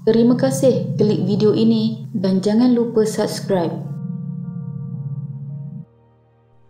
Terima kasih klik video ini dan jangan lupa subscribe.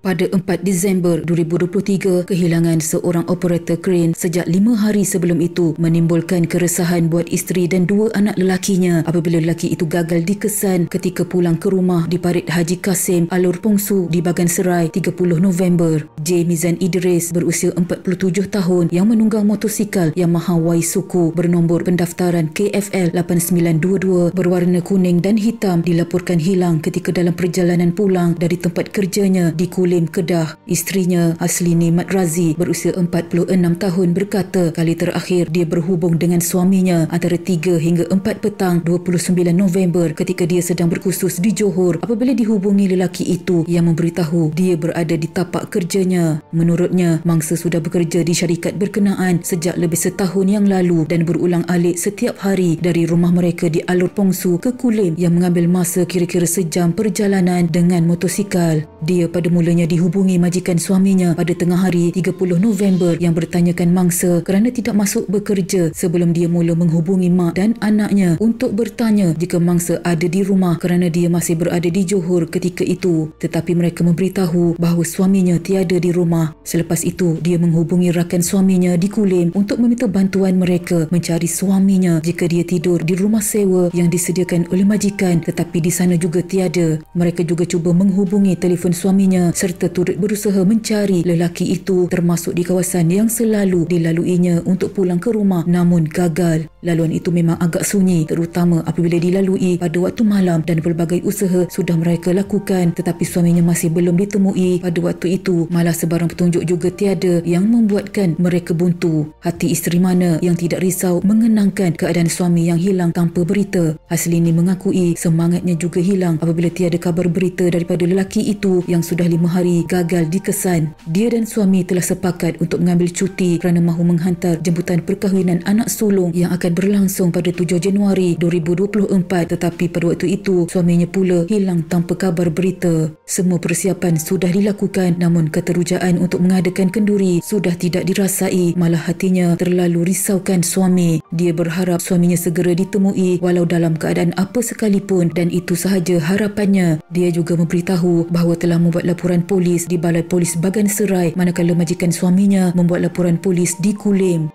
Pada 4 Disember 2023, kehilangan seorang operator kren sejak 5 hari sebelum itu menimbulkan keresahan buat isteri dan 2 anak lelakinya apabila lelaki itu gagal dikesan ketika pulang ke rumah di Parit Haji Kasim, Alor Pongsu di Bagan Serai 30 November. J. Mizan Idris berusia 47 tahun yang menunggang motosikal Yamaha Waisuku bernombor pendaftaran KFL 8922 berwarna kuning dan hitam dilaporkan hilang ketika dalam perjalanan pulang dari tempat kerjanya di Kulim, Kedah. Isterinya Aslini Mat Razi berusia 46 tahun berkata kali terakhir dia berhubung dengan suaminya antara 3 hingga 4 petang 29 November ketika dia sedang berkursus di Johor apabila dihubungi lelaki itu yang memberitahu dia berada di tapak kerjanya. Menurutnya, mangsa sudah bekerja di syarikat berkenaan sejak lebih setahun yang lalu dan berulang-alik setiap hari dari rumah mereka di Alor Pongsu ke Kulim yang mengambil masa kira-kira sejam perjalanan dengan motosikal. Dia pada mulanya dihubungi majikan suaminya pada tengah hari 30 November yang bertanyakan mangsa kerana tidak masuk bekerja sebelum dia mula menghubungi mak dan anaknya untuk bertanya jika mangsa ada di rumah kerana dia masih berada di Johor ketika itu, tetapi mereka memberitahu bahawa suaminya tiada di rumah. Selepas itu, dia menghubungi rakan suaminya di Kulim untuk meminta bantuan mereka mencari suaminya jika dia tidur di rumah sewa yang disediakan oleh majikan tetapi di sana juga tiada. Mereka juga cuba menghubungi telefon suaminya serta turut berusaha mencari lelaki itu termasuk di kawasan yang selalu dilaluinya untuk pulang ke rumah namun gagal. Laluan itu memang agak sunyi terutama apabila dilalui pada waktu malam dan pelbagai usaha sudah mereka lakukan tetapi suaminya masih belum ditemui pada waktu itu. Malah sebarang petunjuk juga tiada yang membuatkan mereka buntu. Hati isteri mana yang tidak risau mengenangkan keadaan suami yang hilang tanpa berita. Aslini mengakui semangatnya juga hilang apabila tiada kabar berita daripada lelaki itu yang sudah 5 hari gagal dikesan. Dia dan suami telah sepakat untuk mengambil cuti kerana mahu menghantar jemputan perkahwinan anak sulung yang akan berlangsung pada 7 Januari 2024 tetapi pada waktu itu suaminya pula hilang tanpa kabar berita. Semua persiapan sudah dilakukan namun keterujaan untuk mengadakan kenduri sudah tidak dirasai, malah hatinya terlalu risaukan suami. Dia berharap suaminya segera ditemui walau dalam keadaan apa sekalipun dan itu sahaja harapannya. Dia juga memberitahu bahawa telah membuat laporan polis di Balai Polis Bagan Serai manakala majikan suaminya membuat laporan polis di Kulim.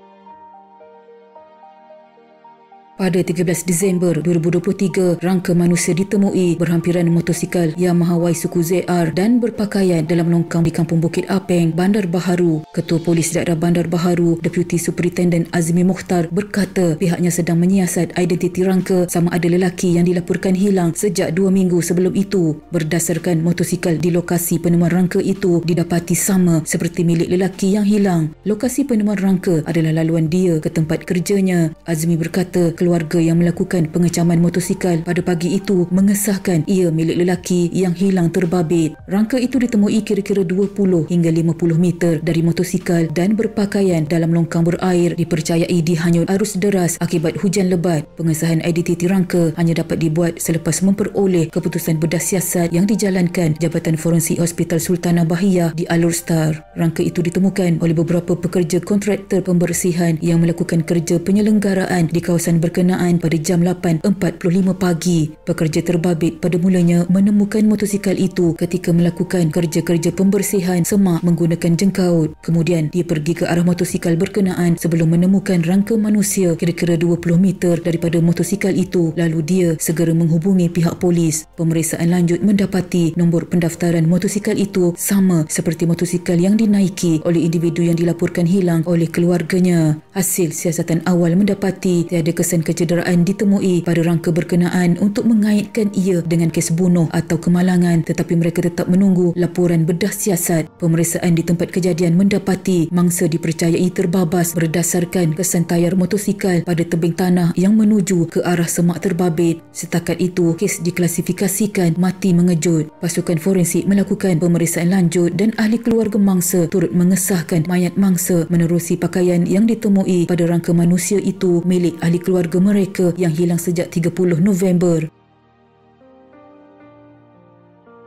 Pada 13 Disember 2023, rangka manusia ditemui berhampiran motosikal Yamaha Waisuku ZR dan berpakaian dalam longkang di Kampung Bukit Apeng, Bandar Baharu. Ketua Polis Daerah Bandar Baharu, Deputi Superintendent Azmi Mukhtar berkata pihaknya sedang menyiasat identiti rangka sama ada lelaki yang dilaporkan hilang sejak 2 minggu sebelum itu. Berdasarkan motosikal di lokasi penemuan rangka itu didapati sama seperti milik lelaki yang hilang. Lokasi penemuan rangka adalah laluan dia ke tempat kerjanya. Azmi berkata keluarga yang melakukan pengecaman motosikal pada pagi itu mengesahkan ia milik lelaki yang hilang terbabit. Rangka itu ditemui kira-kira 20 hingga 50 meter dari motosikal dan berpakaian dalam longkang berair dipercayai dihanyut arus deras akibat hujan lebat. Pengesahan identiti rangka hanya dapat dibuat selepas memperoleh keputusan bedah siasat yang dijalankan Jabatan Forensik Hospital Sultanah Bahiyah di Alor Star. Rangka itu ditemukan oleh beberapa pekerja kontraktor pembersihan yang melakukan kerja penyelenggaraan di kawasan berkenaan pada jam 8.45 pagi. Pekerja terbabit pada mulanya menemukan motosikal itu ketika melakukan kerja-kerja pembersihan semak menggunakan jengkaut. Kemudian dia pergi ke arah motosikal berkenaan sebelum menemukan rangka manusia kira-kira 20 meter daripada motosikal itu. Lalu dia segera menghubungi pihak polis. Pemeriksaan lanjut mendapati nombor pendaftaran motosikal itu sama seperti motosikal yang dinaiki oleh individu yang dilaporkan hilang oleh keluarganya. Hasil siasatan awal mendapati tiada kesan kecederaan ditemui pada rangka berkenaan untuk mengaitkan ia dengan kes bunuh atau kemalangan tetapi mereka tetap menunggu laporan bedah siasat. Pemeriksaan di tempat kejadian mendapati mangsa dipercayai terbabas berdasarkan kesan tayar motosikal pada tebing tanah yang menuju ke arah semak terbabit. Setakat itu, kes diklasifikasikan mati mengejut. Pasukan forensik melakukan pemeriksaan lanjut dan ahli keluarga mangsa turut mengesahkan mayat mangsa menerusi pakaian yang ditemui pada rangka manusia itu milik ahli keluarga mereka yang hilang sejak 30 November.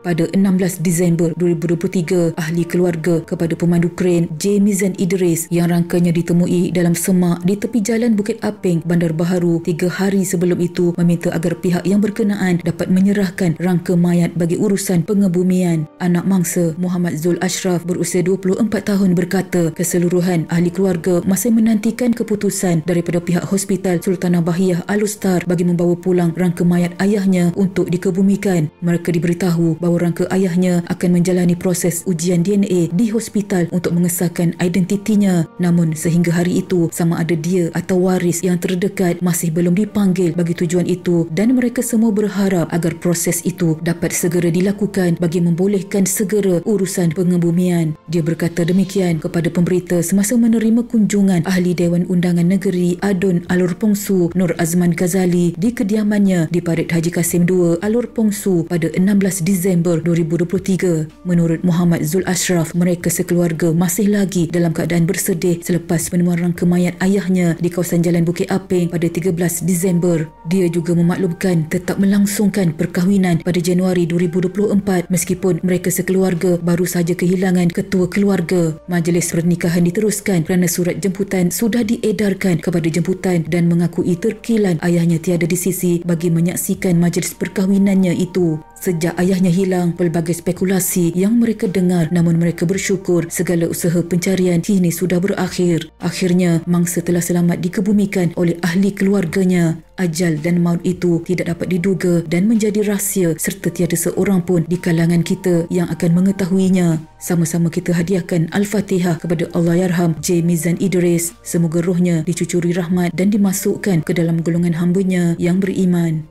Pada 16 Disember 2023, ahli keluarga kepada pemandu kren J. Mizan Idris yang rangkanya ditemui dalam semak di tepi jalan Bukit Aping, Bandar Baharu 3 hari sebelum itu meminta agar pihak yang berkenaan dapat menyerahkan rangka mayat bagi urusan pengebumian. Anak mangsa Muhammad Zul Ashraf berusia 24 tahun berkata keseluruhan ahli keluarga masih menantikan keputusan daripada pihak Hospital Sultanah Bahiyah Al-Ustar bagi membawa pulang rangka mayat ayahnya untuk dikebumikan. Mereka diberitahu bahawa rangka ayahnya akan menjalani proses ujian DNA di hospital untuk mengesahkan identitinya. Namun sehingga hari itu, sama ada dia atau waris yang terdekat masih belum dipanggil bagi tujuan itu, dan mereka semua berharap agar proses itu dapat segera dilakukan bagi membolehkan segera urusan pengebumian. Dia berkata demikian kepada pemberita semasa menerima kunjungan Ahli Dewan Undangan Negeri Adun Alor Pongsu Nur Azman Ghazali di kediamannya di Parit Haji Kasim II Alor Pongsu pada 16 Disember 2023. Menurut Muhammad Zul Ashraf, mereka sekeluarga masih lagi dalam keadaan bersedih selepas penemuan rangka mayat ayahnya di kawasan Jalan Bukit Aping pada 13 Disember. Dia juga memaklumkan tetap melangsungkan perkahwinan pada Januari 2024 meskipun mereka sekeluarga baru saja kehilangan ketua keluarga. Majlis pernikahan diteruskan kerana surat jemputan sudah diedarkan kepada jemputan dan mengakui terkilan ayahnya tiada di sisi bagi menyaksikan majlis perkahwinannya itu. Sejak ayahnya hilang, pelbagai spekulasi yang mereka dengar, namun mereka bersyukur segala usaha pencarian kini sudah berakhir. Akhirnya, mangsa telah selamat dikebumikan oleh ahli keluarganya. Ajal dan maut itu tidak dapat diduga dan menjadi rahsia serta tiada seorang pun di kalangan kita yang akan mengetahuinya. Sama-sama kita hadiahkan Al-Fatihah kepada Allahyarham J. Mizan Idris. Semoga rohnya dicucuri rahmat dan dimasukkan ke dalam golongan hamba-Nya yang beriman.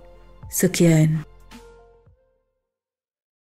Sekian.